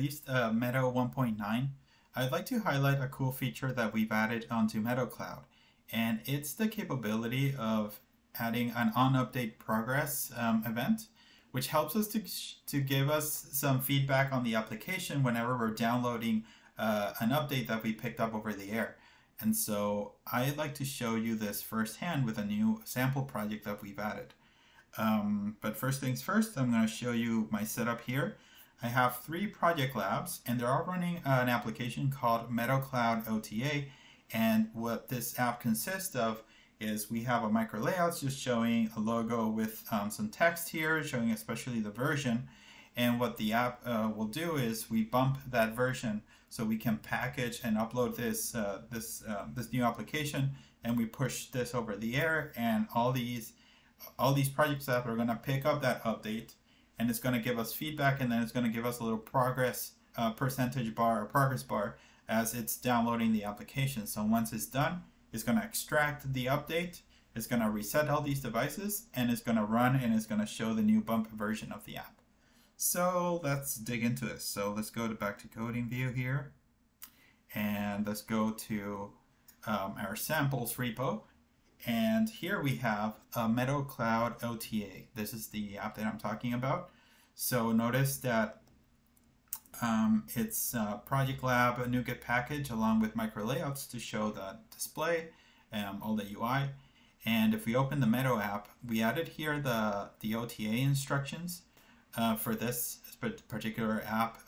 released Meadow 1.9, I'd like to highlight a cool feature that we've added onto Meadow.Cloud, and it's the capability of adding an on-update progress event, which helps us to give us some feedback on the application whenever we're downloading an update that we picked up over the air. And so I'd like to show you this firsthand with a new sample project that we've added. But first things first, I'm going to show you my setup here. I have 3 project labs, and they're all running an application called Meadow.Cloud OTA. And what this app consists of is we have a micro layouts just showing a logo with some text here, showing especially the version. And what the app will do is we bump that version so we can package and upload this new application, and we push this over the air, and all these project apps are going to pick up that update, and it's going to give us feedback, and then it's going to give us a little progress percentage bar or progress bar as it's downloading the application. So once it's done, it's going to extract the update, it's going to reset all these devices, and it's going to run, and it's going to show the new bump version of the app. So let's dig into this. So let's go back to coding view here, and let's go to our samples repo. And here we have a Meadow.Cloud OTA. This is the app that I'm talking about. So notice that it's Project Lab, a NuGet package, along with micro layouts to show the display, all the UI. And if we open the Meadow app, we added here the OTA instructions for this particular app,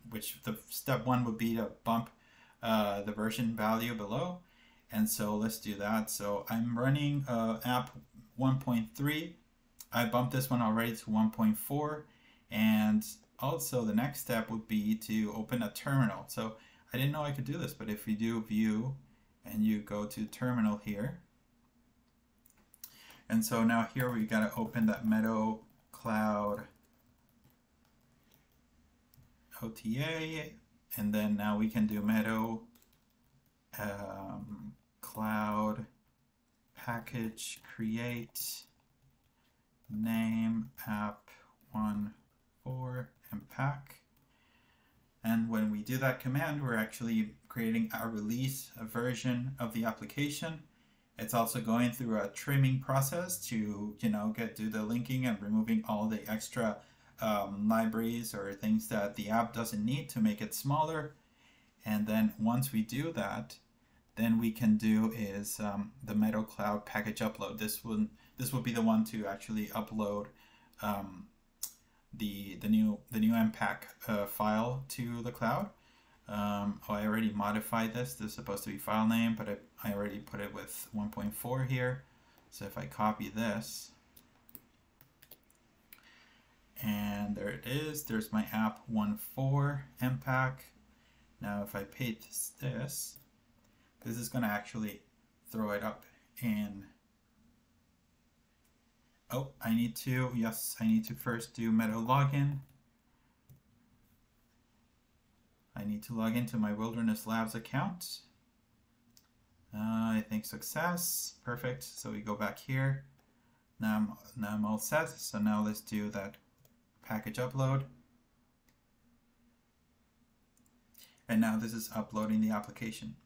which the step 1 would be to bump the version value below. And so let's do that. So I'm running app 1.3. I bumped this one already to 1.4. And also the next step would be to open a terminal. So I didn't know I could do this, but if you do view and you go to terminal here. And so now here we got to open that Meadow.Cloud OTA. And then now we can do Meadow Cloud package create name app 1.4 and pack. And when we do that command, we're actually creating a release, a version of the application. It's also going through a trimming process to do the linking and removing all the extra libraries or things that the app doesn't need to make it smaller. And then once we do that, then we can do is the Meadow.Cloud package upload. This will be the one to actually upload the new MPack file to the cloud. I already modified this. This is supposed to be file name, but I already put it with 1.4 here. So if I copy this, and there it is. There's my app 1.4 MPack. Now if I paste this is going to actually throw it up in. Oh, I need to first do Meadow login. I need to log into my Wilderness Labs account. I think success. Perfect. So we go back here. Now I'm all set. So now let's do that package upload. And now this is uploading the application.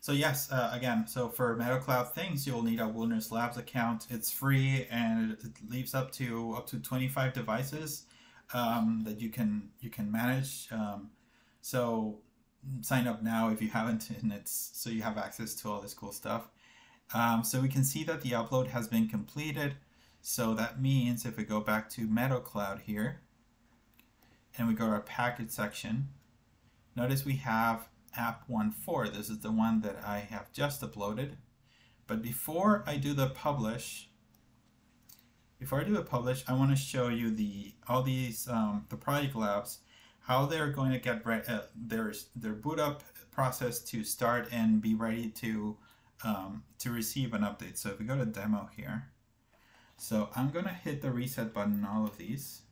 So yes, again, so for Meadow.Cloud things, you'll need a Wilderness Labs account. It's free, and it leaves up to 25 devices that you can manage. So sign up now if you haven't, and so you have access to all this cool stuff. So we can see that the upload has been completed. So that means if we go back to Meadow.Cloud here, and we go to our package section, notice we have app 1.4. This is the one that I have just uploaded. But before I do the publish, I want to show you the project labs, how they're going to get their boot up process to start and be ready to receive an update. So if we go to demo here, so I'm going to hit the reset button on all of these.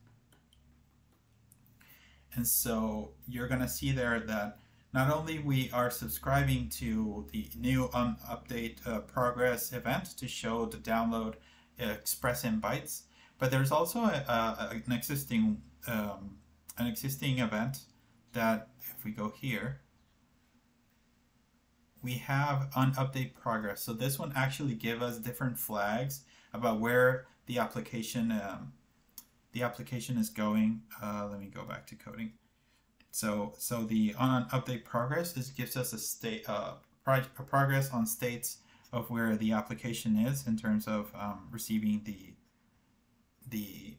And so you're going to see there that not only we are subscribing to the new update progress event to show the download express in bytes, but there's also an existing event that if we go here, we have on update progress. So this one actually gives us different flags about where the application is going. Let me go back to coding. So the on update progress gives us a state a progress on states of where the application is in terms of receiving the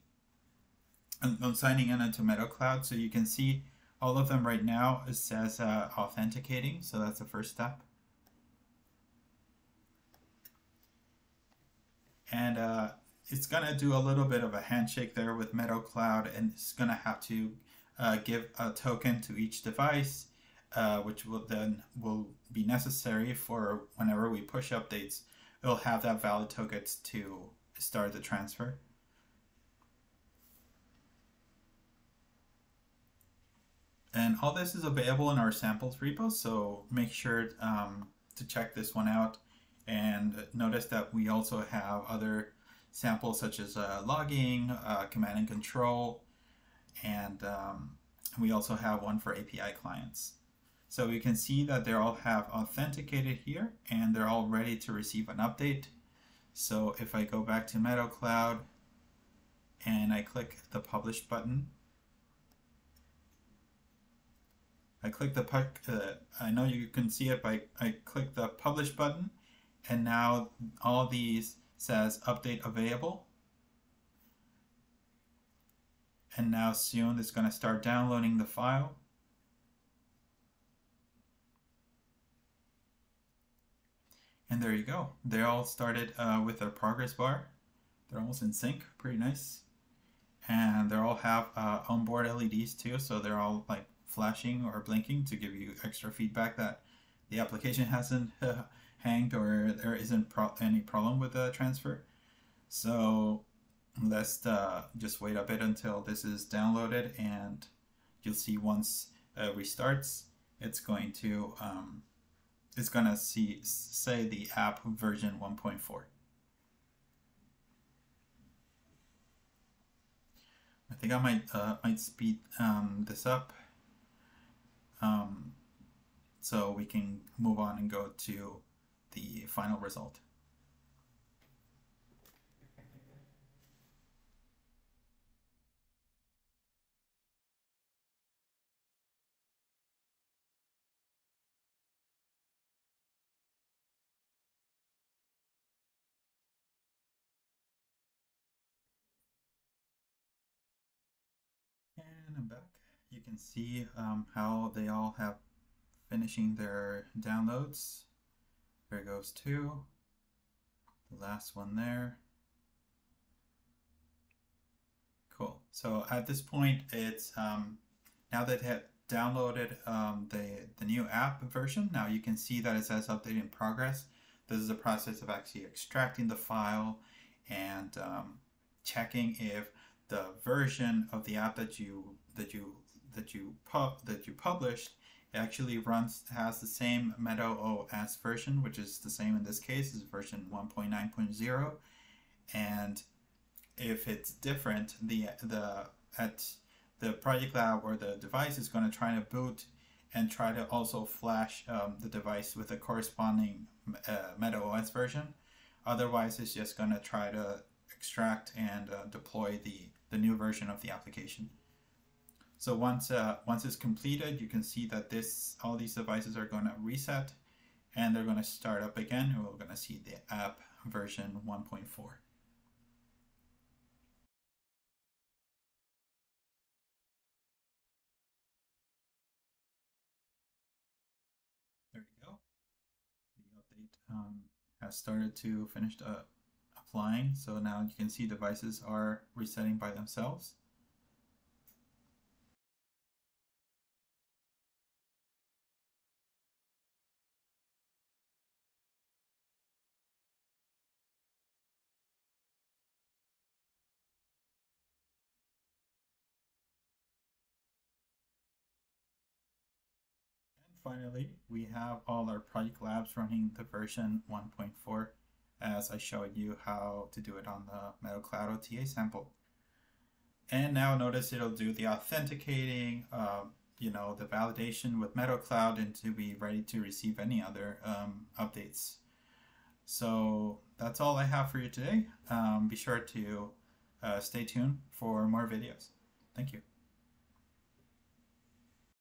on signing in into Meadow.Cloud. So you can see all of them right now. It says authenticating. So that's the first step. And it's going to do a little bit of a handshake there with Meadow.Cloud, and it's going to have to give a token to each device, which will be necessary for whenever we push updates. It'll have that valid token to start the transfer. And all this is available in our samples repo, so make sure to check this one out. And notice that we also have other samples such as logging, command and control, and we also have one for API clients. So we can see that they all have authenticated here, and they're all ready to receive an update. So if I go back to Meadow.Cloud and I click the publish button, I know you can see it by I click the publish button, and now all these says update available. And now soon it's going to start downloading the file. And there you go. They all started with their progress bar. They're almost in sync, pretty nice. And they all have onboard LEDs too, so they're all like flashing or blinking to give you extra feedback that the application hasn't hanged or there isn't any problem with the transfer. So let's just wait a bit until this is downloaded, and you'll see once it restarts, it's going to say the app version 1.4. I think I might speed this up so we can move on and go to the final result. And I'm back. You can see how they all have finishing their downloads. There goes 2. The last one there. Cool. So at this point, it's now that it had downloaded the new app version, now you can see that it says update in progress. This is the process of actually extracting the file and checking if the version of the app that you published actually has the same Meadow OS version, which is the same in this case, is version 1.9.0, and if it's different, the project lab or the device is going to try to boot and try to also flash the device with a corresponding Meadow OS version. Otherwise, it's just going to try to extract and deploy the new version of the application. So once it's completed, you can see that all these devices are going to reset, and they're going to start up again, and we're going to see the app version 1.4. There you go. The update has started to finish applying, so now you can see devices are resetting by themselves. Finally, we have all our project labs running the version 1.4, as I showed you how to do it on the Meadow.Cloud OTA sample. And now notice it'll do the authenticating, the validation with Meadow.Cloud and to be ready to receive any other updates. So that's all I have for you today. Be sure to stay tuned for more videos. Thank you.